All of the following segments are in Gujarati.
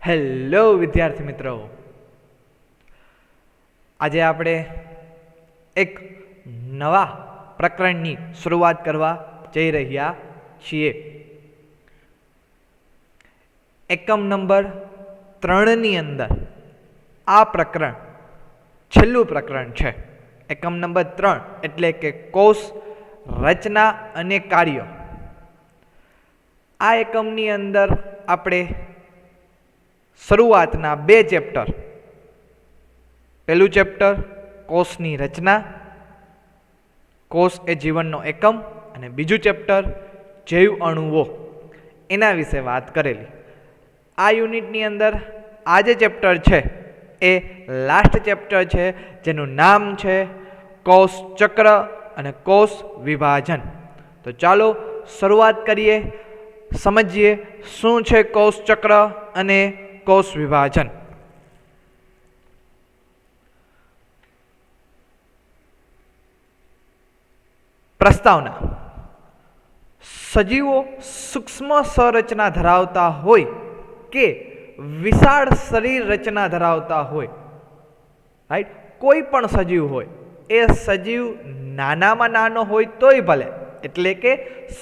હેલો વિદ્યાર્થી મિત્રો, આજે આપણે એક નવા પ્રકરણની શરૂઆત કરવા જઈ રહ્યા છીએ. એકમ નંબર 3ની અંદર આ પ્રકરણ છેલ્લું પ્રકરણ છે. એકમ નંબર 3 એટલે કે કોષ રચના અને કાર્ય. આ એકમની અંદર આપણે શરૂઆતના 2 ચેપ્ટર, પહેલું ચેપ્ટર કોષની રચના, કોષ એ જીવનનો એકમ, અને બીજું ચેપ્ટર જૈવ અણુઓ, એના વિશે વાત કરેલી. આ યુનિટની અંદર આ જે ચેપ્ટર છે એ લાસ્ટ ચેપ્ટર છે, જેનું નામ છે કોષ ચક્ર અને કોષ વિભાજન. તો ચાલો શરૂઆત કરીએ, સમજીએ શું છે કોષ ચક્ર અને કોષ વિભાજન. પ્રસ્તાવના: સજીવો સૂક્ષ્મ સંરચના ધરાવતા હોય કે વિશાળ શરીર રચના ધરાવતા હોય, રાઈટ, કોઈ પણ સજીવ હોય, એ સજીવ નાનામાં નાનો હોય તોય ભલે, એટલે કે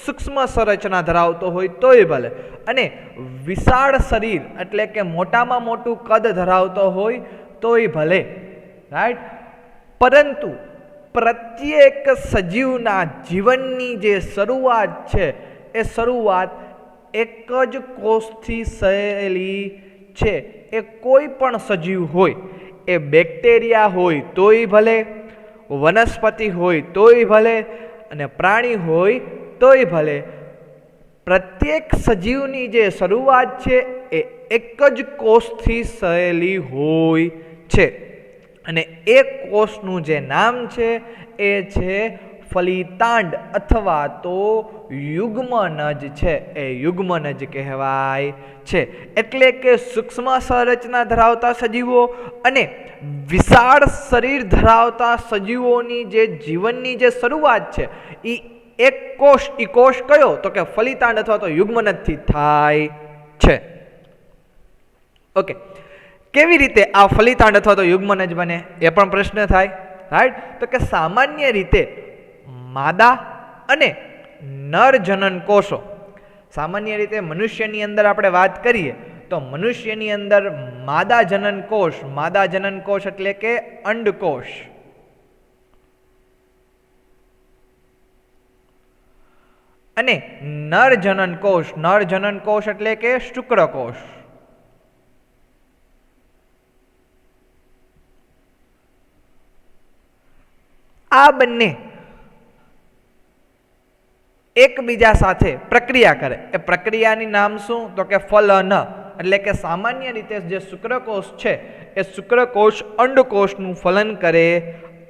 સૂક્ષ્મ સંરચના ધરાવતો હોય તોય ભલે, અને વિશાળ શરીર એટલે કે મોટામાં મોટું કદ ધરાવતો હોય તોય ભલે, રાઈટ, પરંતુ પ્રત્યેક સજીવના જીવનની જે શરૂઆત છે એ શરૂઆત એક જ કોષથી થયેલી છે. એ કોઈ પણ સજીવ હોય, એ બેક્ટેરિયા હોય તોય ભલે, વનસ્પતિ હોય તોય ભલે, અને પ્રાણી હોય તોય ભલે, પ્રત્યેક સજીવની જે શરૂઆત છે એ એક જ કોષથી થયેલી હોય છે. અને એ કોષનું જે નામ છે એ છે ફલિતાંડ અથવા તો યુગ્મનજ છે. એ યુગ્મનજ કહેવાય છે. એટલે કે સૂક્ષ્મ સંરચના ધરાવતા સજીવો અને વિશાળ શરીર ધરાવતા સજીવોની જે જીવનની જે શરૂઆત છે એ એક કોષ, એ કોષ કયો? તો કે ફલિતાંડ અથવા તો યુગ્મનજથી થાય છે. ઓકે, કેવી રીતે આ ફલિતાંડ અથવા તો યુગ્મનજ બને એ પણ પ્રશ્ન થાય, રાઈટ. તો કે સામાન્ય રીતે માદા અને નર જનન કોષો, સામાન્ય રીતે મનુષ્યની અંદર આપણે વાત કરીએ તો મનુષ્યની અંદર માદા જનન કોષ એટલે કે અંડકોષ, અને નર જનન કોષ એટલે કે શુક્રકોષ. આ બંને એકબીજા સાથે પ્રક્રિયા કરે. એ પ્રક્રિયાની નામ શું? તો કે ફલન. એટલે કે સામાન્ય રીતે જે શુક્રકોષ છે એ શુક્રકોષ અંડકોષનું ફલન કરે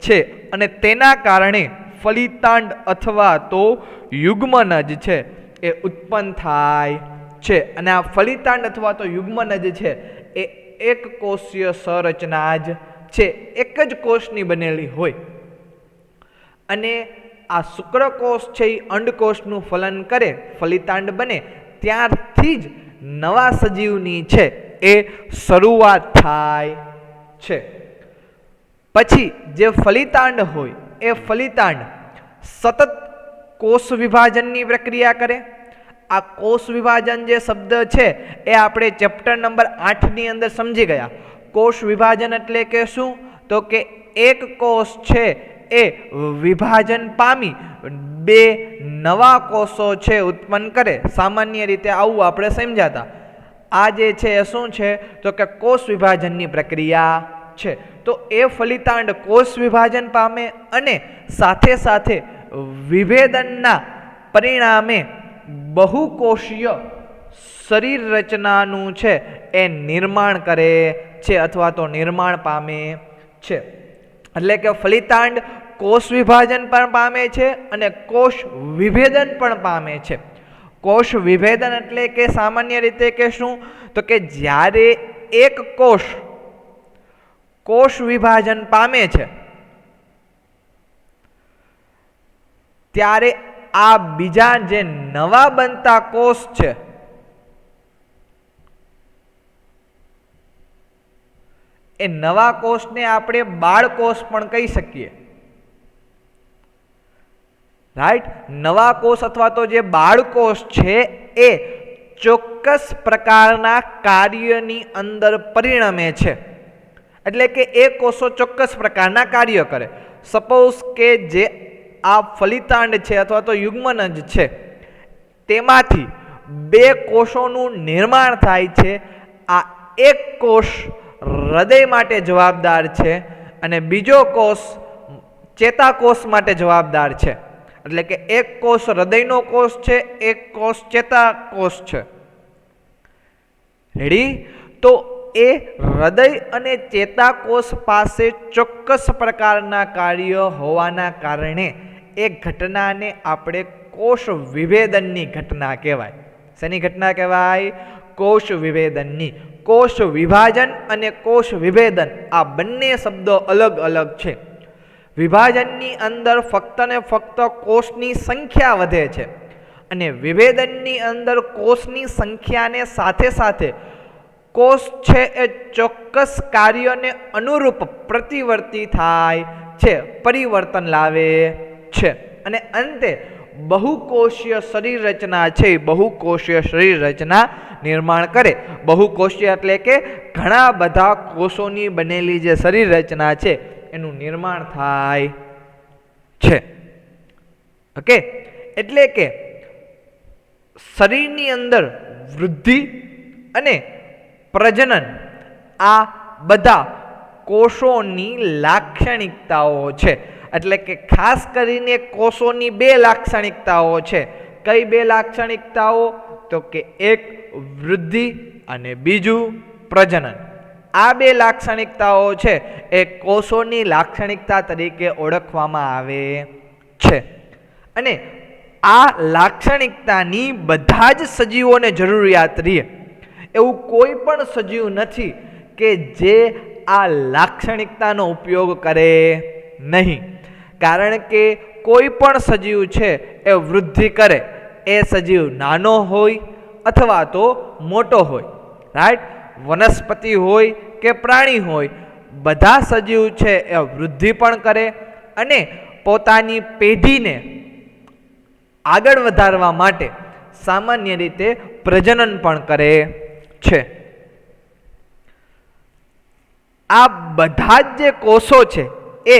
છે, અને તેના કારણે ફલિતાંડ અથવા તો યુગ્મનજ છે એ ઉત્પન્ન થાય છે. અને આ ફલિતાંડ અથવા તો યુગ્મનજ છે એ એક કોષીય સંરચના જ છે, એક જ કોષની બનેલી હોય. અને આ શુક્રકોષ છે એ અંડકોષનું ફલન કરે, ફલિતાંડ બને, ત્યારથી જ નવા સજીવની છે એ શરૂઆત થાય છે. પછી જે ફલિતાંડ હોય એ ફલિતાંડ સતત કોષ વિભાજનની પ્રક્રિયા કરે. આ કોષ વિભાજન જે શબ્દ છે એ આપણે ચેપ્ટર નંબર 8ની અંદર સમજી ગયા. કોષ વિભાજન એટલે કે શું? તો કે એક કોષ છે એ વિભાજન પામી 2 નવા કોષો છે ઉત્પન્ન કરે. સામાન્ય રીતે આવું આપણે સમજાતા. આ જે છે એ શું છે? તો કે કોષ વિભાજનની પ્રક્રિયા છે. તો એ ફલિતાંડ કોષ વિભાજન પામે અને સાથે સાથે વિભેદનના પરિણામે બહુકોષીય શરીર રચનાનું છે એ નિર્માણ કરે છે અથવા તો નિર્માણ પામે છે. એટલે કે ફલિતાંડ કોષ વિભાજન પણ પામે છે અને કોષ વિભેદન પણ પામે છે. કોષ વિભેદન એટલે કે સામાન્ય રીતે કે શું? તો કે જ્યારે એક કોષ વિભાજન પામે છે ત્યારે આ બીજા જે નવા બનતા કોષ છે એ નવા કોષને આપણે બાળકોષ પણ કહી શકીએ, રાઈટ. નવા કોષ અથવા તો જે બાળકોષ છે એ ચોક્કસ પ્રકારના કાર્યની અંદર પરિણમે છે. એટલે કે એ કોષો ચોક્કસ પ્રકારના કાર્ય કરે. સપોઝ કે જે આ ફલિતાંડ છે અથવા તો યુગ્મનજ છે તેમાંથી બે કોષોનું નિર્માણ થાય છે. આ એક કોષ હૃદય માટે જવાબદાર છે અને બીજો કોષ ચેતાકોષ માટે જવાબદાર છે. એટલે કે એક કોષ હૃદયનો કોષ છે, એક કોષ ચેતાકોષ છે. રેડી? તો એ હૃદય અને ચેતાકોષ પાસે ચોક્કસ પ્રકારના કાર્ય હોવાના કારણે એ ઘટનાને આપણે કોષ વિભેદનની ઘટના કહેવાય. શેની ઘટના કહેવાય? કોષ વિભેદનની. કોષ વિભાજન અને કોષ વિભેદન આ બંને શબ્દો અલગ અલગ છે. વિભાજનની અંદર ફક્ત ને ફક્ત કોષની સંખ્યા વધે છે અને વિભેદનની અંદર કોષની સંખ્યાને સાથે સાથે કોષ છે એ ચોક્કસ કાર્યને અનુરૂપ પ્રતિવર્તી થાય છે, પરિવર્તન લાવે છે અને અંતે બહુકોષીય શરીર રચના છે, બહુકોષીય શરીર રચના નિર્માણ કરે. બહુકોષીય એટલે કે ઘણા બધા કોષોની બનેલી જે શરીર રચના છે એનું નિર્માણ થાય છે. ઓકે, એટલે કે શરીરની અંદર વૃદ્ધિ અને પ્રજનન આ બધા કોષોની લાક્ષણિકતાઓ છે. એટલે કે ખાસ કરીને કોષોની બે લાક્ષણિકતાઓ છે. કઈ બે લાક્ષણિકતાઓ? તો કે એક વૃદ્ધિ અને બીજું પ્રજનન. આ બે લાક્ષણિકતાઓ છે એ કોષોની લાક્ષણિકતા તરીકે ઓળખવામાં આવે છે અને આ લાક્ષણિકતાની બધા જ સજીવોને જરૂરિયાત રહે. એવું કોઈ પણ સજીવ નથી કે જે આ લાક્ષણિકતાનો ઉપયોગ કરે નહીં. કારણ કે કોઈ પણ સજીવ છે એ વૃદ્ધિ કરે, એ સજીવ નાનો હોય અથવા તો મોટો હોય, રાઈટ. વનસ્પતિ હોય કે પ્રાણી હોય, બધા સજીવ છે એ વૃદ્ધિ પણ કરે અને પોતાની પેઢીને આગળ વધારવા માટે સામાન્ય રીતે પ્રજનન પણ કરે છે. આ બધા જ જે કોષો છે એ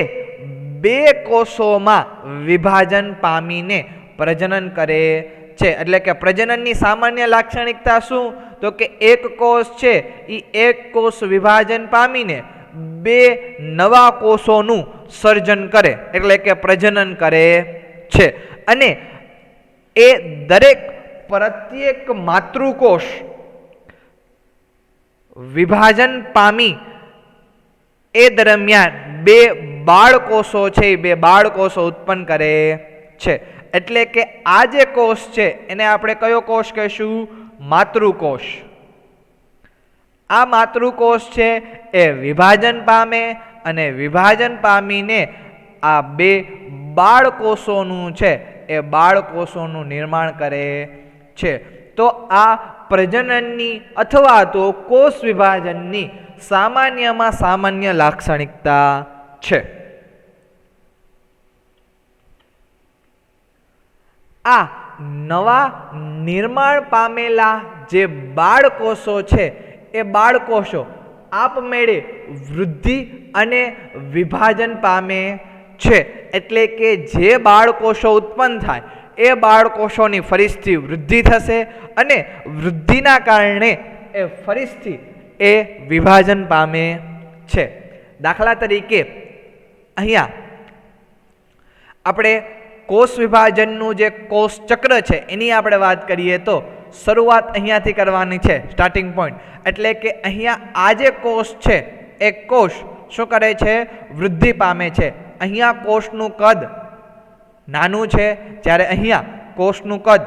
બે કોષોમાં વિભાજન પામીને પ્રજનન કરે છે. એટલે કે પ્રજનનની સામાન્ય લાક્ષણિકતા શું? તો કે એક કોષ છે એ એક કોષ વિભાજન પામીને બે નવા કોષોનું સર્જન કરે, એટલે કે પ્રજનન કરે છે અને એ દરેક પ્રત્યેક માતૃકોષ વિભાજન પામી એ દરમિયાન બે બાળકોષો છે એ બે બાળકોષો ઉત્પન્ન કરે છે. એટલે કે આ જે કોષ છે એને આપણે કયો કોષ કહીશું? માતૃકોષ. આ માતૃકોષ છે એ વિભાજન પામે અને વિભાજન પામીને આ બે બાળકોષોનું છે એ બાળકોષોનું નિર્માણ કરે છે. તો આ પ્રજનનની અથવા તો કોષ વિભાજનની સામાન્યમાં સામાન્ય લાક્ષણિકતા છે. આ નવા નિર્માણ પામેલા જે બાળકોષો છે એ બાળકોષો આપમેળે વૃદ્ધિ અને વિભાજન પામે છે. એટલે કે જે બાળકોષો ઉત્પન્ન થાય એ બાળકોષોની ફરીથી વૃદ્ધિ થશે અને વૃદ્ધિના કારણે એ ફરીથી એ વિભાજન પામે છે. દાખલા તરીકે અહીંયા આપણે કોષ વિભાજનનું જે કોષ ચક્ર છે એની આપણે વાત કરીએ તો શરૂઆત અહીંયાથી કરવાની છે, સ્ટાર્ટિંગ પોઈન્ટ. એટલે કે અહીંયા આ જે કોષ છે એ કોષ શું કરે છે? વૃદ્ધિ પામે છે. અહીંયા કોષનું કદ નાનું છે, જ્યારે અહીંયા કોષનું કદ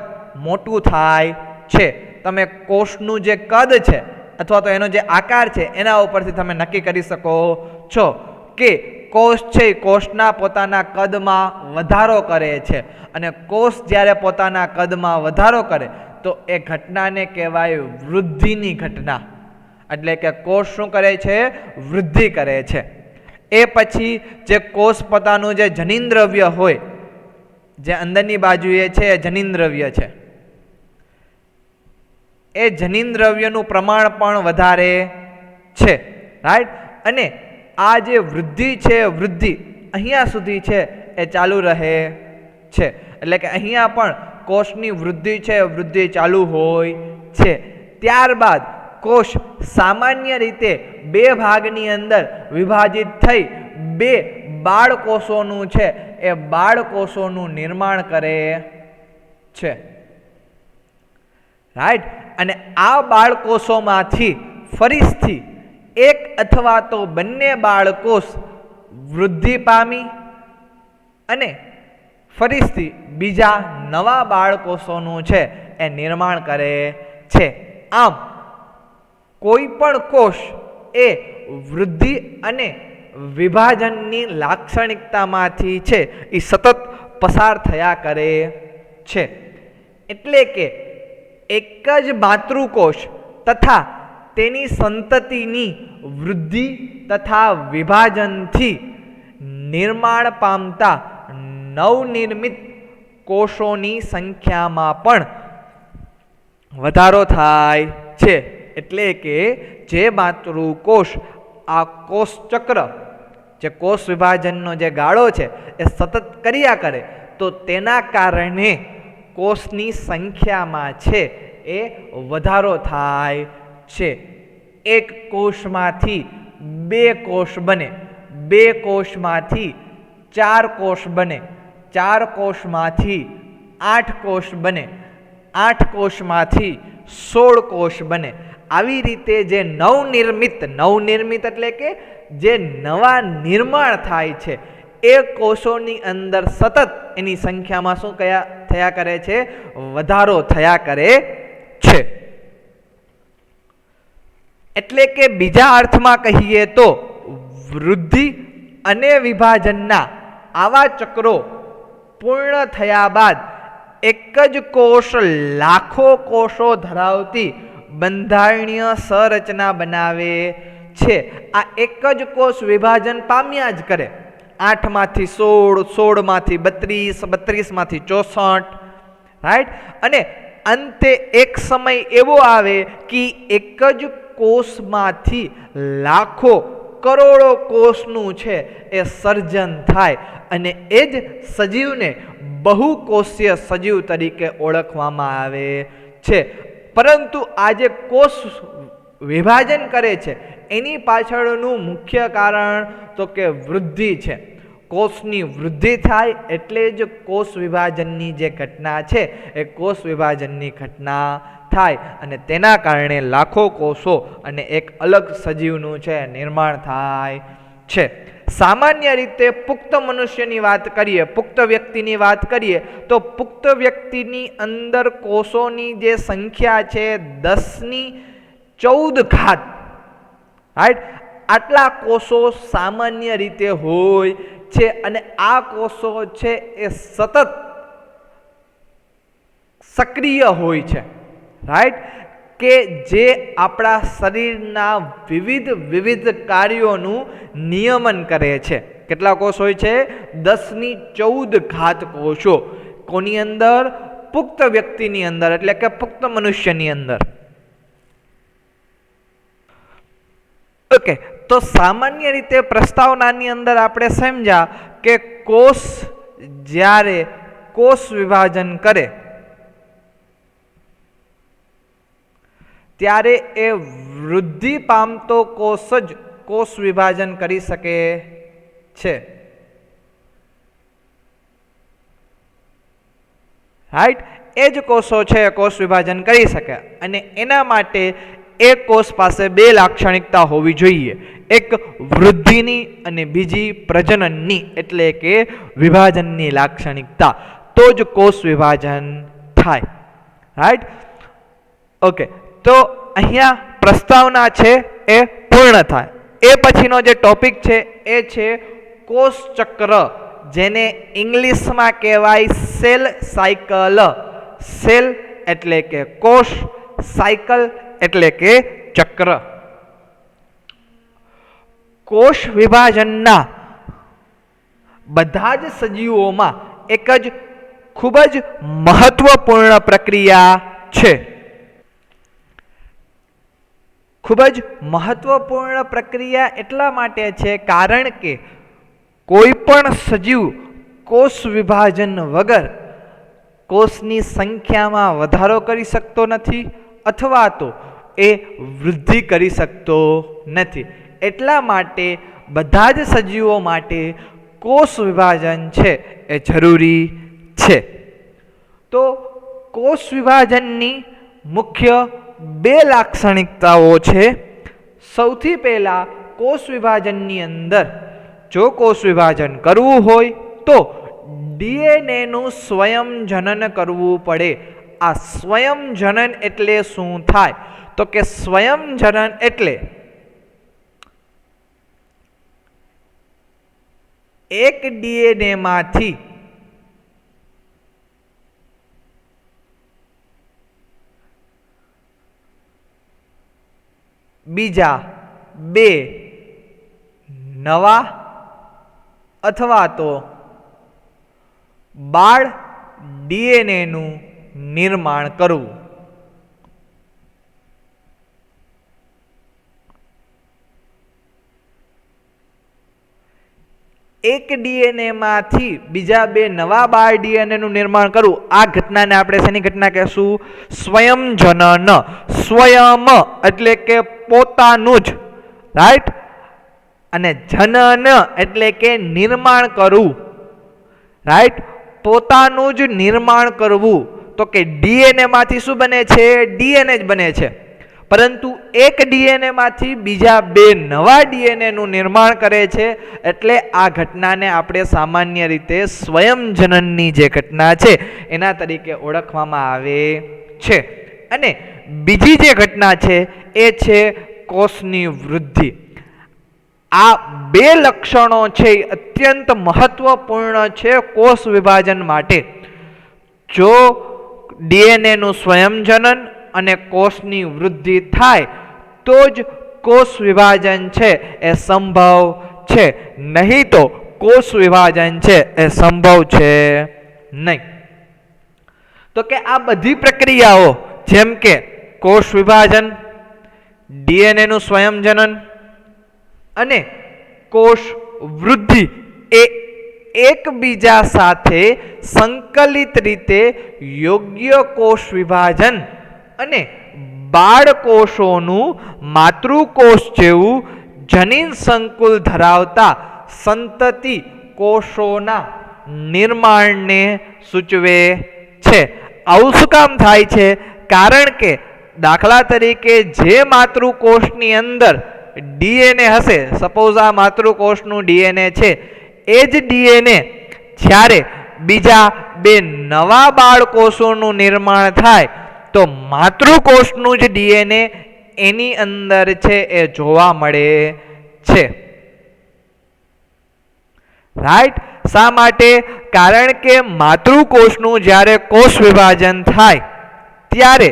મોટું થાય છે. તમે કોષનું જે કદ છે અથવા તો એનો જે આકાર છે એના ઉપરથી તમે નક્કી કરી શકો છો કે કોષ છે કોષના પોતાના કદમાં વધારો કરે છે અને કોષ જ્યારે પોતાના કદમાં વધારો કરે તો એ ઘટનાને કહેવાય વૃદ્ધિની ઘટના. એટલે કે કોષ શું કરે છે? વૃદ્ધિ કરે છે. એ પછી જે કોષ પોતાનું જે જનીનદ્રવ્ય હોય, જે અંદરની બાજુએ છે એ જનીનદ્રવ્ય છે, એ જનીનદ્રવ્યનું પ્રમાણ પણ વધારે છે. રાઈટ. અને આ જે વૃદ્ધિ છે, વૃદ્ધિ અહીંયા સુધી છે એ ચાલુ રહે છે. એટલે કે અહીંયા પણ કોષની વૃદ્ધિ છે, વૃદ્ધિ ચાલુ હોય છે. ત્યારબાદ કોષ સામાન્ય રીતે બે ભાગની અંદર વિભાજિત થઈ બે બાળકોષોનું છે એ બાળકોષોનું નિર્માણ કરે છે. રાઈટ. અને આ બાળકોષોમાંથી ફરીથી એક અથવા તો બંને બાળકોષ વૃદ્ધિ પામી અને ફરીથી બીજા નવા બાળકોષોનું છે એ નિર્માણ કરે છે. આમ કોઈ પણ કોષ એ વૃદ્ધિ અને વિભાજનની લાક્ષણિકતામાંથી છે એ સતત પસાર થયા કરે છે. એટલે કે એક જ માતૃકોષ તથા તેની સંતતિની વૃદ્ધિ તથા વિભાજનથી નિર્માણ પામતા નવનિર્મિત કોષોની સંખ્યામાં પણ વધારો થાય છે. એટલે કે જે માતૃકોષ આ કોષ ચક્ર, જે કોષ વિભાજનનો જે ગાળો છે એ સતત કર્યા કરે તો તેના કારણે કોષની સંખ્યામાં છે એ વધારો થાય છે. એક કોષમાંથી બે કોષ બને, બે કોષમાંથી ચાર કોષ બને, ચાર કોષમાંથી 8 કોષ બને, 8 કોષમાંથી 16 કોષ બને. આવી રીતે જે નવનિર્મિત એટલે કે જે નવા નિર્માણ થાય છે એ કોષોની અંદર સતત એની સંખ્યામાં શું થયા કરે છે? વધારો થયા કરે છે. એટલે કે બીજા અર્થમાં કહીએ તો વૃદ્ધિ અને વિભાજનના આવા ચક્રો પૂર્ણ થયા બાદ એક જ કોષ લાખો કોષો ધરાવતી બંધારણીય સંરચના બનાવે છે. આ એક જ કોષ વિભાજન પામ્યા જ કરે. 8 માંથી 16, 16 માંથી 32, 32 માંથી 64. રાઈટ. અને અંતે એક સમય એવો આવે કે એક જ કોષમાંથી લાખો કરોડો કોષનું છે એ સર્જન થાય અને એ જ સજીવને બહુકોષીય સજીવ તરીકે ઓળખવામાં આવે છે. પરંતુ આ જે કોષ વિભાજન કરે છે એની પાછળનું મુખ્ય કારણ તો કે વૃદ્ધિ છે. કોષની વૃદ્ધિ થાય એટલે જ કોષ વિભાજનની જે ઘટના છે એ કોષ વિભાજનની ઘટના થાય અને તેના કારણે લાખો કોષો અને એક અલગ સજીવનું છે નિર્માણ થાય છે. સામાન્ય રીતે પુખ્ત મનુષ્યની વાત કરીએ, પુખ્ત વ્યક્તિની વાત કરીએ તો પુખ્ત વ્યક્તિની અંદર કોષોની જે સંખ્યા છે 1014 ઘાત. રાઈટ. આટલા કોષો સામાન્ય રીતે હોય છે અને આ કોષો છે એ સતત સક્રિય હોય છે. રાઈટ. કે જે આપણા શરીરના વિવિધ કાર્યોનું નિયમન કરે છે. કેટલા કોષ હોય છે? 1014 ઘાત કોષો. કોની અંદર? પુખ્ત વ્યક્તિની અંદર, એટલે કે પુખ્ત મનુષ્યની અંદર. ઓકે. તો સામાન્ય રીતે પ્રસ્તાવનાની અંદર આપણે સમજ્યા કે કોષ જ્યારે કોષ વિભાજન કરે ત્યારે એ વૃદ્ધિ પામતો કોષ જ કોષ વિભાજન કરી શકે છે. રાઈટ. એ જ કોષો છે કોષ વિભાજન કરી શકે અને એના માટે એ કોષ પાસે બે લાક્ષણિકતા હોવી જોઈએ. એક વૃદ્ધિની અને બીજી પ્રજનનની એટલે કે વિભાજનની લાક્ષણિકતા. તો જ કોષ વિભાજન થાય. રાઈટ. ઓકે. તો અહીંયા પ્રસ્તાવના છે એ પૂર્ણ થાય. એ પછીનો જે ટોપિક છે એ છે કોષ ચક્ર, જેને ઇંગ્લિશમાં કહેવાય સેલ સાયકલ. સેલ એટલે કે કોષ, સાયકલ એટલે કે ચક્ર. કોષ વિભાજનના બધા જ સજીવોમાં એક જ ખૂબ જ મહત્વપૂર્ણ પ્રક્રિયા છે. ખૂબ જ મહત્વપૂર્ણ પ્રક્રિયા એટલા માટે છે કારણ કે કોઈ પણ સજીવ કોષ વિભાજન વગર કોષની સંખ્યામાં વધારો કરી શકતો નથી અથવા તો એ વૃદ્ધિ કરી શકતો નથી. એટલા માટે બધા જ સજીવો માટે કોષ વિભાજન છે એ જરૂરી છે. તો કોષ વિભાજનની મુખ્ય બે લાક્ષણિકતાઓ છે. સૌથી પહેલા કોષ વિભાજનની અંદર જો કોષ વિભાજન કરવું હોય તો ડીએનએનું સ્વયંજનન કરવું પડે. આ સ્વયંજનન એટલે શું થાય? તો કે સ્વયંજનન એટલે એક ડીએનએ માંથી બીજા બે નવા અથવા તો બાળ ડીએનએનું નિર્માણ કરવું. એક ડીએનએ માંથી બીજા બે નવા બાળ ડીએનએનું નિર્માણ કરવું. આ ઘટનાને આપણે શેની ઘટના કહેશું? સ્વયંજનન. સ્વયં એટલે કે પોતાનું જ, રાઈટ, અને જનન એટલે કે નિર્માણ કરવું, રાઈટ, પોતાનું જ નિર્માણ કરવું. તો કે ડીએનએ માંથી શું બને છે? ડીએનએ જ બને છે. પરંતુ એક ડીએનએ માંથી બીજા બે નવા ડીએનએનું નિર્માણ કરે છે. એટલે આ ઘટનાને આપણે સામાન્ય રીતે સ્વયંજનનની જે ઘટના છે એના તરીકે ઓળખવામાં આવે છે. અને બીજી જે ઘટના છે એ છે કોષની વૃદ્ધિ. આ બે લક્ષણો છે એ અત્યંત મહત્વપૂર્ણ છે કોષ વિભાજન માટે. જો ડીએનએનું સ્વયંજનન અને કોષની વૃદ્ધિ થાય તો જ કોષ વિભાજન છે એ સંભવ છે. નહીં તો કોષ વિભાજન છે એ સંભવ છે નહીં. તો કે આ બધી પ્રક્રિયાઓ જેમ કે કોષ વિભાજન, ડીએનએનું સ્વયંજનન અને કોષ વૃદ્ધિ એ એકબીજા સાથે સંકલિત રીતે યોગ્ય કોષ વિભાજન અને બાળકોષોનું માતૃકોષ જેવું જનીન સંકુલ ધરાવતા સંતતિ કોષોના નિર્માણને સૂચવે છે. આવું શું કામ થાય છે? કારણ કે દાખલા તરીકે જે માતૃકોષની અંદર ડીએનએ હશે, સપોઝ આ માતૃકોષનું ડીએનએ છે, એ જ ડીએનએ જ્યારે બીજા બે નવા બાળકોષોનું નિર્માણ થાય તો માતૃકોષનું જ ડીએનએ એની અંદર છે એ જોવા મળે છે. રાઈટ? શા માટે? કારણ કે માતૃકોષનું જ્યારે કોષ વિભાજન થાય ત્યારે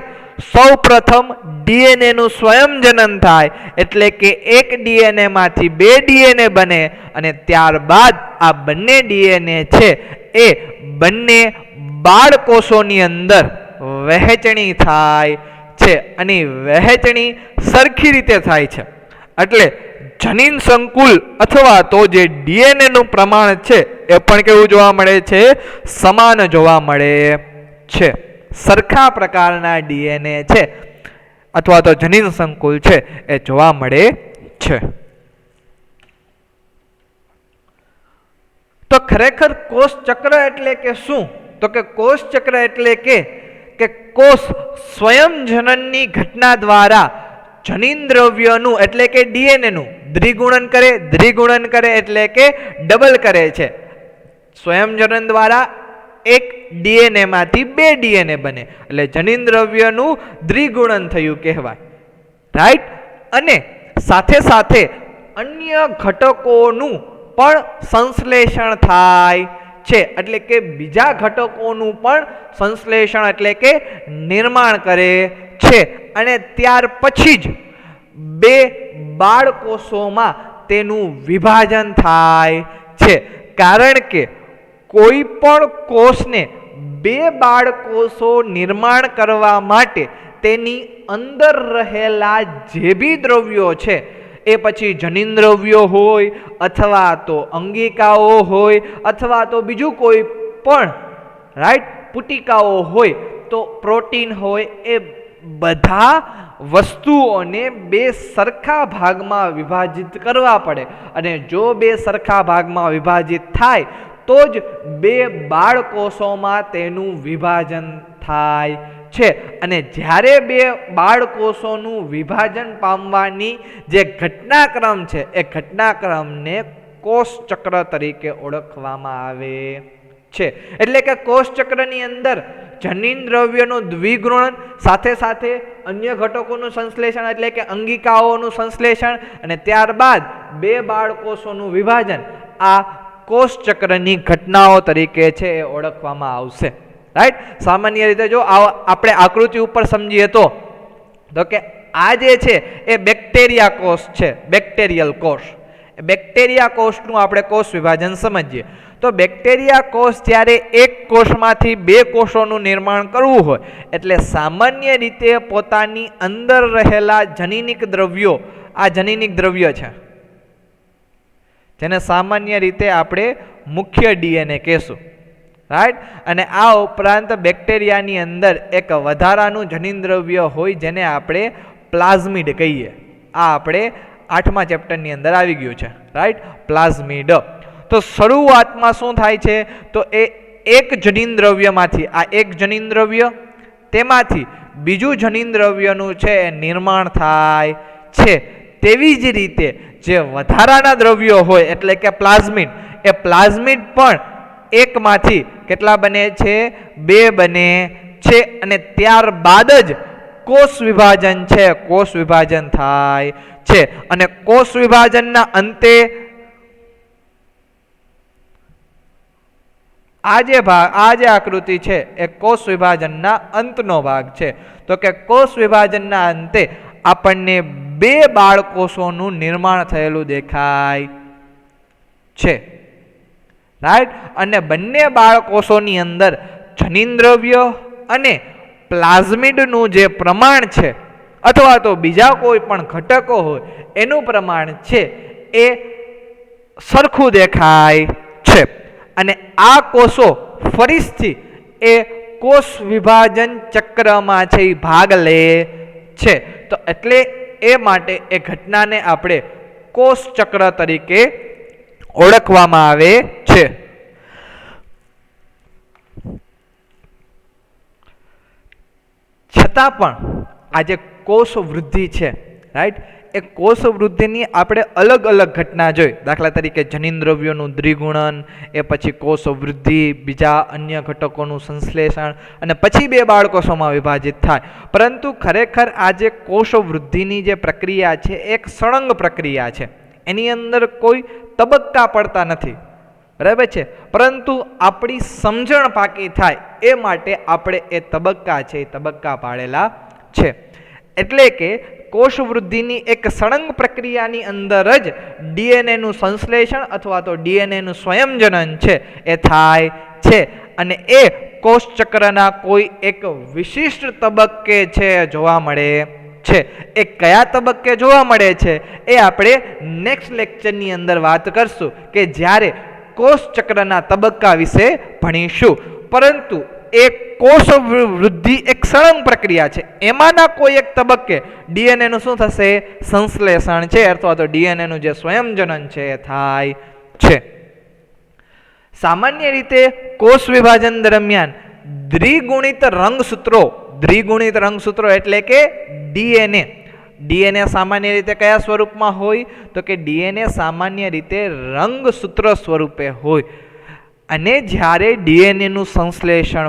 સૌ પ્રથમ ડીએનએનું સ્વયંજનન થાય, એટલે કે એક ડીએનએ માંથી બે ડીએનએ બને અને ત્યારબાદ આ બંને ડીએનએ છે એ બંને બાળકોષોની અંદર વહેંચણી થાય છે અને વહેંચણી સરખી રીતે થાય છે. એટલે જનીન સંકુલ અથવા તો જે ડીએનએનું પ્રમાણ છે એ પણ કેવું જોવા મળે છે? સમાન જોવા મળે છે. સરખા પ્રકારના ડીએનએ છે અથવા તો જનીન સંકુલ છે એ જોવા મળે છે. તો ખરેખર કોષ ચક્ર એટલે કે શું? તો કે કોષ ચક્ર એટલે કે કોષ સ્વયંજનનની ઘટના દ્વારા જનીન દ્રવ્યનું એટલે કે ડીએનએનું દ્વિગુણન કરે એટલે કે ડબલ કરે છે. સ્વયંજનન દ્વારા એક ડીએનએ માંથી બે ડીએનએ બને એટલે જનીન દ્રવ્યનું દ્વિગુણન થયું કહેવાય. રાઈટ? અને સાથે સાથે અન્ય ઘટકોનું પણ સંશ્લેષણ થાય છે. એટલે કે બીજા ઘટકોનું પણ સંશ્લેષણ એટલે કે નિર્માણ કરે છે. અને ત્યાર પછી જ બે બાળકોષોમાં તેનું વિભાજન થાય છે. કારણ કે કોઈ પણ કોષને બે બાળકોષો નિર્માણ કરવા માટે તેની અંદર રહેલા જે બી દ્રવ્યો છે, એ પછી જનીન દ્રવ્યો હોય અથવા તો અંગિકાઓ હોય અથવા તો બીજું કોઈ પણ રાઈટ પુટિકાઓ હોય તો પ્રોટીન હોય, એ બધા વસ્તુઓને બે સરખા ભાગમાં વિભાજિત કરવા પડે. અને જો બે સરખા ભાગમાં વિભાજિત થાય તો જ બે બાળકોષોમાં તેનું વિભાજન થાય છે. અને જ્યારે બે બાળકોષોનું વિભાજન પામવાની જે ઘટનાક્રમ છે, એ ઘટનાક્રમને કોષ ચક્ર તરીકે ઓળખવામાં આવે છે. એટલે કે કોષ ચક્રની અંદર જનીન દ્રવ્યનું દ્વિગુણન સાથે સાથે અન્ય ઘટકોનું સંશ્લેષણ એટલે કે અંગિકાઓનું સંશ્લેષણ અને ત્યારબાદ બે બાળકોષોનું વિભાજન આ કોષ ચક્રની ઘટનાઓ તરીકે છે એ ઓળખવામાં આવશે. રાઈટ. સામાન્ય રીતે જો આપણે આકૃતિ ઉપર સમજીએ તો કે આ જે છે એ બેક્ટેરિયા કોષ છે, બેક્ટેરિયલ કોષ. બેક્ટેરિયા કોષનું આપણે કોષ વિભાજન સમજીએ તો બેક્ટેરિયા કોષ જ્યારે એક કોષમાંથી બે કોષોનું નિર્માણ કરવું હોય એટલે સામાન્ય રીતે પોતાની અંદર રહેલા જનીનિક દ્રવ્યો, આ જનીનિક દ્રવ્ય છે જેને સામાન્ય રીતે આપણે મુખ્ય ડીએનએ કહેશું. રાઈટ. અને આ ઉપરાંત બેક્ટેરિયાની અંદર એક વધારાનું જનીન દ્રવ્ય હોય જેને આપણે પ્લાઝમિડ કહીએ. આ આપણે 8મા ચેપ્ટરની અંદર આવી ગયું છે. રાઈટ. પ્લાઝમિડ. તો શરૂઆતમાં શું થાય છે તો એ એક જનીન દ્રવ્યમાંથી, આ એક જનીન દ્રવ્ય તેમાંથી બીજું જનીન દ્રવ્યનું છે એ નિર્માણ થાય છે. તેવી જ રીતે જે વધારાના દ્રવ્યો હોય એટલે કે પ્લાઝમિડ, એ પ્લાઝમિડ પણ એકમાંથી કેટલા બને છે? બે બને છે. અને ત્યારબાદ જ કોષ વિભાજન છે, કોષ વિભાજન થાય છે. અને કોષ વિભાજનના અંતે આ જે આકૃતિ છે એ કોષ વિભાજનના અંતનો ભાગ છે. તો કે કોષ વિભાજનના અંતે આપણને બે બાળકોષોનું નિર્માણ થયેલું દેખાય છે. રાઈટ. અને બંને બાળકોષોની અંદર જનીન દ્રવ્ય અને પ્લાઝમિડનું જે પ્રમાણ છે અથવા તો બીજા કોઈ પણ ઘટકો હોય એનું પ્રમાણ છે એ સરખું દેખાય છે. અને આ કોષો ફરીથી એ કોષ વિભાજન ચક્રમાં છે એ ભાગ લે છે. તો એટલે એ માટે એ ઘટનાને આપણે કોષ ચક્ર તરીકે ઓળખવામાં આવે છે. છતાં પણ આ જે કોષ વૃદ્ધિ છે, રાઈટ, એ કોષ વૃદ્ધિની આપણે અલગ અલગ ઘટના જોઈ. દાખલા તરીકે જનીન દ્રવ્યોનું દ્વિગુણન, એ પછી કોષ વૃદ્ધિ, બીજા અન્ય ઘટકોનું સંશ્લેષણ અને પછી બે બાળકોષોમાં વિભાજિત થાય. પરંતુ ખરેખર આ જે કોષ વૃદ્ધિની જે પ્રક્રિયા છે એક સળંગ પ્રક્રિયા છે. એની અંદર કોઈ તબક્કા પડતા નથી. બરાબર છે. પરંતુ આપણી સમજણ પાકી થાય એ માટે આપણે એ તબક્કા છે એ તબક્કા પાડેલા છે. એટલે કે કોષ વૃદ્ધિની એક સળંગ પ્રક્રિયાની અંદર જ ડીએનએનું સંશ્લેષણ અથવા તો ડીએનએનું સ્વયંજનન છે એ થાય છે. અને એ કોષ ચક્રના કોઈ એક વિશિષ્ટ તબક્કે છે જોવા મળે છે. એ કયા તબક્કે જોવા મળે છે એ આપણે નેક્સ્ટ લેક્ચરની અંદર વાત કરશું કે જ્યારે કોષ ચક્રના તબક્કા વિશે ભણીશું. પરંતુ એ કોષ વૃદ્ધિ એક સળંગ પ્રક્રિયા છે. એમાંના કોઈ એક તબક્કે ડીએનએનું શું થશે? સંશ્લેષણ છે અથવા તો ડીએનએનું જે સ્વયંજનન છે એ થાય છે. સામાન્ય રીતે કોષ વિભાજન દરમિયાન દ્વિગુણિત રંગસૂત્રો એટલે કે ડીએનએ સામાન્ય રીતે કયા સ્વરૂપમાં હોય તો કે ડીએનએ સામાન્ય રીતે રંગસૂત્ર સ્વરૂપે હોય. અને જ્યારે ડીએનએનું સંશ્લેષણ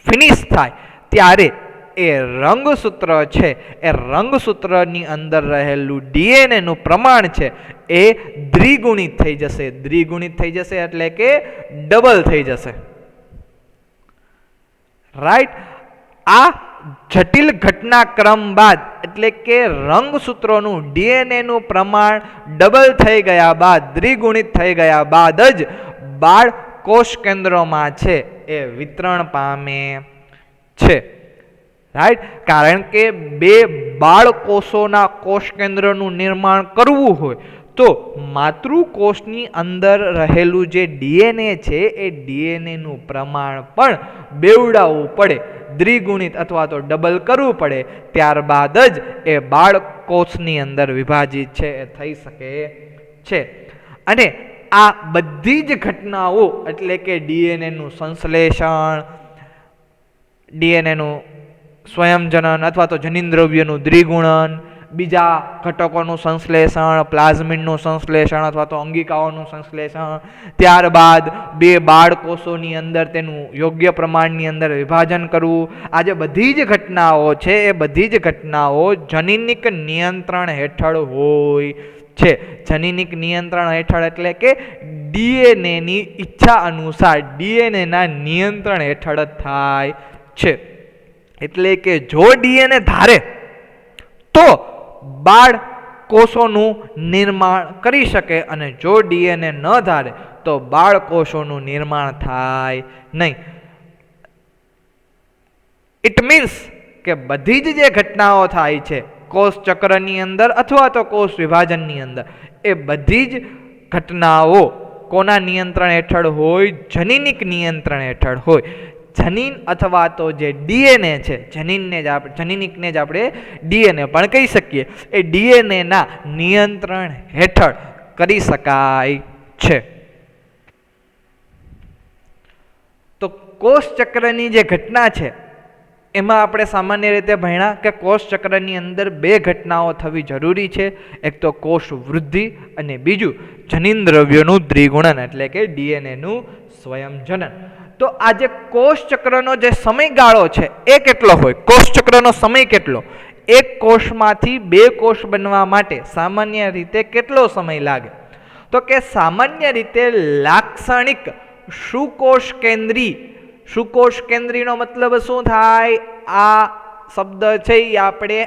ફિનિશ થાય ત્યારે એ રંગસૂત્ર છે એ રંગસૂત્રની અંદર રહેલું ડીએનએનું પ્રમાણ છે એ દ્વિગુણિત થઈ જશે. દ્વિગુણિત થઈ જશે એટલે કે ડબલ થઈ જશે. રાઈટ. આ જટિલ ઘટનાક્રમ બાદ એટલે કે રંગસૂત્રોનું ડીએનએનું પ્રમાણ ડબલ થઈ ગયા બાદ, દ્વિગુણિત થઈ ગયા બાદ જ બાળ કોષ કેન્દ્રોમાં છે એ વિતરણ પામે છે. રાઈટ, કારણ કે બે બાળકોષોના કોષ કેન્દ્રનું નિર્માણ કરવું હોય તો માતૃકોષની અંદર રહેલું જે ડીએનએ છે એ ડીએનએનું પ્રમાણ પણ બેવડાવવું પડે, દ્વિગુણિત અથવા તો ડબલ કરવું પડે, ત્યારબાદ જ એ બાળકોષની અંદર વિભાજિત છે એ થઈ શકે છે. અને આ બધી જ ઘટનાઓ એટલે કે ડીએનએનું સંશ્લેષણ, ડીએનએનું સ્વયંજનન અથવા તો જનીન દ્રવ્યનું દ્વિગુણન, બીજા ઘટકોનું સંશ્લેષણ, પ્લાઝમિડનું સંશ્લેષણ અથવા તો અંગિકાઓનું સંશ્લેષણ, ત્યારબાદ બે બાળકોષોની અંદર તેનું યોગ્ય પ્રમાણની અંદર વિભાજન કરવું, આ જે બધી જ ઘટનાઓ છે એ બધી જ ઘટનાઓ જનીનિક નિયંત્રણ હેઠળ હોય છે. જનીનિક નિયંત્રણ હેઠળ એટલે કે ડીએનએની ઈચ્છા અનુસાર ડીએનએના નિયંત્રણ હેઠળ જ થાય છે. એટલે કે જો ડીએનએ ધારે તો બાળ કોષોનું નિર્માણ કરી શકે અને જો ડીએનએ ન ધારે તો બાળકોષોનું નિર્માણ થાય નહીં. ઇટ મીન્સ કે બધી જ જે ઘટનાઓ થાય છે કોષ ચક્રની અંદર અથવા તો કોષ વિભાજનની અંદર, એ બધી જ ઘટનાઓ કોના નિયંત્રણ હેઠળ હોય? જનીનિક નિયંત્રણ હેઠળ હોય. જનીન અથવા તો જે ડીએનએ છે, જનીનિકને જ આપણે ડીએનએ પણ કહી શકીએ, એ ડીએનએના નિયંત્રણ હેઠળ કરી શકાય છે. તો કોષ ચક્રની જે ઘટના છે એમાં આપણે સામાન્ય રીતે ભણ્યા કે કોષ ચક્રની અંદર બે ઘટનાઓ થવી જરૂરી છે. એક તો કોષ વૃદ્ધિ અને બીજું જનીન દ્રવ્યોનું દ્વિગુણન એટલે કે ડીએનએનું સ્વયંજનન. તો આ જે કોષ ચક્રનો જે સમયગાળો છે એ કેટલો હોય? કોષ ચક્રનો સમય કેટલો? એક કોષમાંથી બે કોષ બનવા માટે સામાન્ય રીતે કેટલો સમય લાગે? તો કે સામાન્ય રીતે લાક્ષણિક સુકોષ કેન્દ્રીનો મતલબ શું થાય? આ શબ્દ છે એ આપણે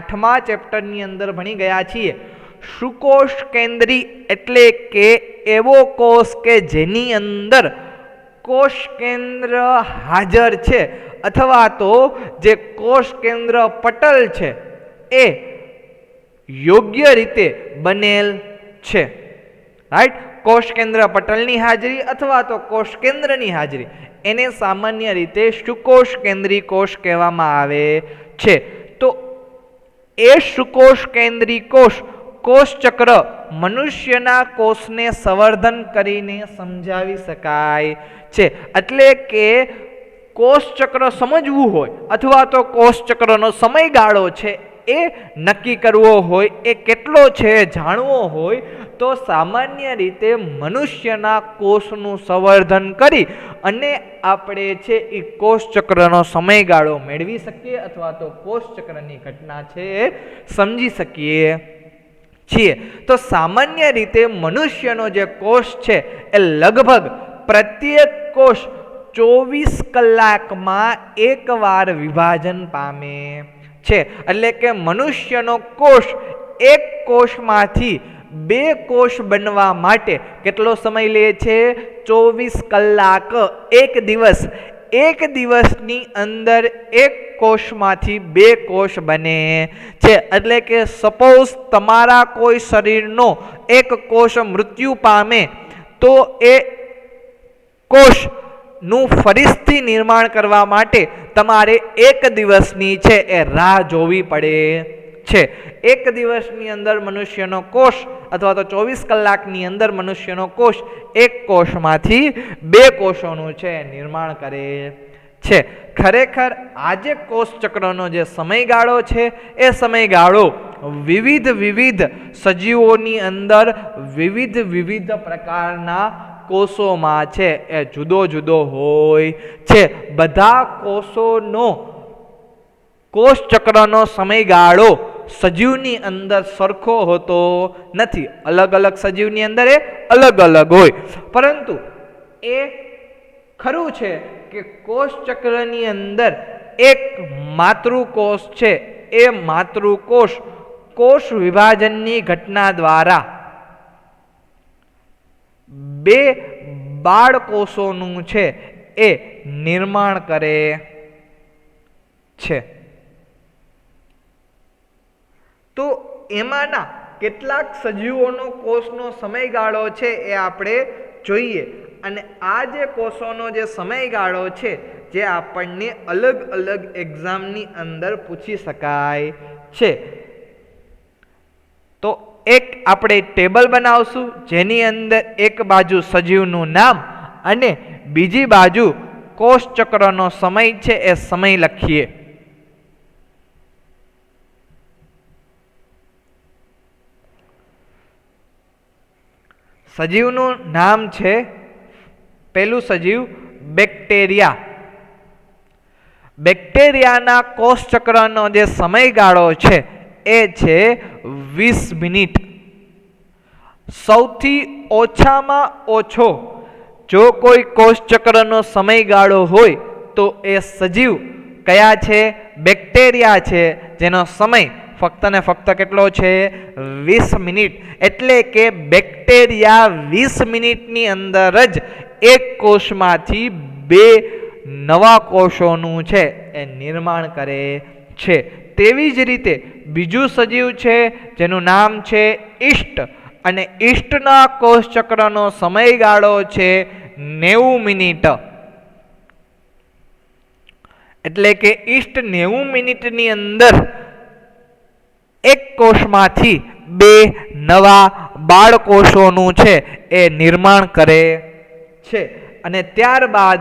8મા ચેપ્ટરની અંદર ભણી ગયા છીએ. સુકોષ કેન્દ્રી એટલે કે એવો કોષ કે જેની અંદર કોષ કેન્દ્ર હાજર છે અથવા તો જે કોષ કેન્દ્ર પટલ છે એ યોગ્ય રીતે બનેલ છે. રાઈટ, કોષ કેન્દ્ર પટલની હાજરી અથવા તો કોષ કેન્દ્રની હાજરી એને સામાન્ય રીતે સુકોષ કેન્દ્રી કોષ કહેવામાં આવે છે. તો એ સુકોષ કેન્દ્રી કોષ ચક્ર મનુષ્યના કોષને સંવર્ધન કરીને સમજાવી શકાય છે. એટલે કે કોષ ચક્ર સમજવું હોય અથવા તો કોષ ચક્રનો સમયગાળો છે એ નક્કી કરવો હોય, એ કેટલો છે જાણવો હોય તો સામાન્ય રીતે મનુષ્યના કોષનું સંવર્ધન કરી અને આપણે છે એ કોષ ચક્રનો સમયગાળો મેળવી શકીએ અથવા તો કોષ ચક્રની ઘટના છે એ સમજી શકીએ છીએ. તો સામાન્ય રીતે મનુષ્યનો જે કોષ છે એ લગભગ પ્રત્યેક કોષ 24 કલાકમાં એકવાર વિભાજન પામે છે. એટલે કે મનુષ્યનો કોષ એક કોષમાંથી બે કોષ બનવા માટે કેટલો સમય લે છે? 24 કલાક. એક દિવસની અંદર એક કોષમાંથી બે કોષ બને છે. એટલે કે સપોઝ તમારા કોઈ શરીરનો એક કોષ મૃત્યુ પામે તો એ કોષનું ફરીથી નિર્માણ કરવા માટે તમારે એક દિવસની છે એ રાહ જોવી પડે છે. એક દિવસની અંદર મનુષ્યનો કોષ અથવા તો 24 કલાકની અંદર મનુષ્યનો કોષ એક કોષમાંથી બે કોષોનું છે નિર્માણ કરે છે. ખરેખર આ જે કોષ ચક્રનો જે સમયગાળો છે એ સમયગાળો વિવિધ સજીવોની અંદર વિવિધ પ્રકારના કોષોમાં છે એ જુદો હોય છે. બધા કોષોનો કોષ ચક્રનો સમયગાળો સજીવની અંદર સરખો હોતો નથી. અલગ સજીવની અંદર એ અલગ હોય. પરંતુ એ ખરું છે કે કોષ ચક્રની અંદર એક માતૃકોષ છે એ માતૃકોષ કોષ વિભાજનની ઘટના દ્વારા બે બાળકોષોનું છે એ નિર્માણ કરે છે. તો એમાંના કેટલાક સજીવોનો કોષનો સમયગાળો છે એ આપણે જોઈએ અને આ જે કોષોનો જે સમયગાળો છે જે આપણને અલગ અલગ એક્ઝામની અંદર પૂછી શકાય છે. તો એક આપણે ટેબલ બનાવશું જેની અંદર એક બાજુ સજીવનું નામ અને બીજી બાજુ કોષ ચક્રનો સમય છે એ સમય લખીએ. સજીવનું નામ છે પહેલું સજીવ બેક્ટેરિયા. બેક્ટેરિયાના કોષ ચક્રનો જે સમયગાળો છે એ છે 20 મિનિટ. સૌથી ઓછામાં ઓછો જો કોઈ કોષ ચક્રનો સમયગાળો હોય તો એ સજીવ કયા છે? બેક્ટેરિયા છે, જેનો સમય ફક્ત ને ફક્ત કેટલો છે? 20 મિનિટ. એટલે કે બેક્ટેરિયા 20 મિનિટની અંદર જ એક કોષમાંથી બે નવા કોષોનું છે એ નિર્માણ કરે છે. તેવી જ રીતે બીજું સજીવ છે જેનું નામ છે ઈસ્ટ અને ઈસ્ટના કોષ ચક્રનો સમયગાળો છે 90 મિનિટ. એટલે કે ઈસ્ટ 90 મિનિટની અંદર એક કોષમાંથી બે નવા બાળકોષોનું છે એ નિર્માણ કરે છે. અને ત્યારબાદ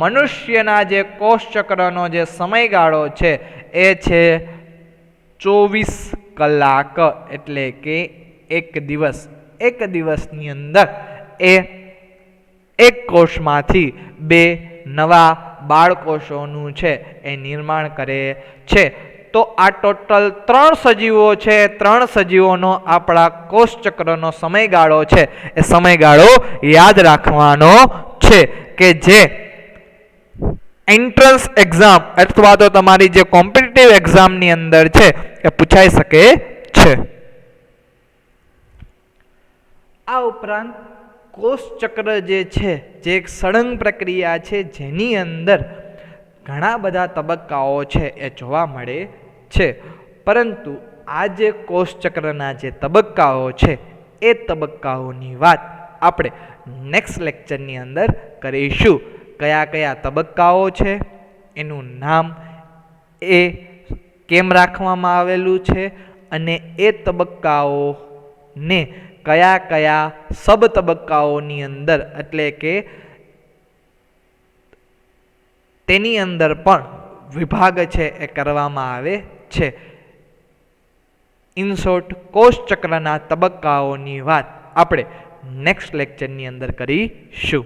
મનુષ્યના જે કોષ ચક્રનો જે સમયગાળો છે એ છે 24 કલાક. એટલે કે એક દિવસ. એક દિવસની અંદર એ એક કોષમાંથી બે નવા બાળકોષોનું છે એ નિર્માણ કરે છે. તો આ ટોટલ 3 સજીવો છે. 3 સજીવોનો આપણા કોષ ચક્રનો સમયગાળો છે એ સમયગાળો યાદ રાખવાનો છે કે જે એન્ટ્રન્સ એક્ઝામ અથવા તો તમારી જે કોમ્પિટિટિવ એક્ઝામની અંદર છે એ પૂછાઈ શકે છે. આ ઉપરાંત કોષ ચક્ર જે છે જે એક સળંગ પ્રક્રિયા છે જેની અંદર ઘણા બધા તબક્કાઓ છે એ જોવા મળે છે. પરંતુ આ જે કોષ ચક્રના જે તબક્કાઓ છે એ તબક્કાઓની વાત આપણે નેક્સ્ટ લેક્ચરની અંદર કરીશું. કયા કયા તબક્કાઓ છે, એનું નામ એ કેમ રાખવામાં આવેલું છે અને એ તબક્કાઓને કયા કયા સબ તબક્કાઓની અંદર એટલે કે તેની અંદર પણ વિભાગ છે એ કરવામાં આવે છે. ઇન શોર્ટ કોષ ચક્રના તબક્કાઓની વાત આપણે નેક્સ્ટ લેક્ચરની અંદર કરીશું.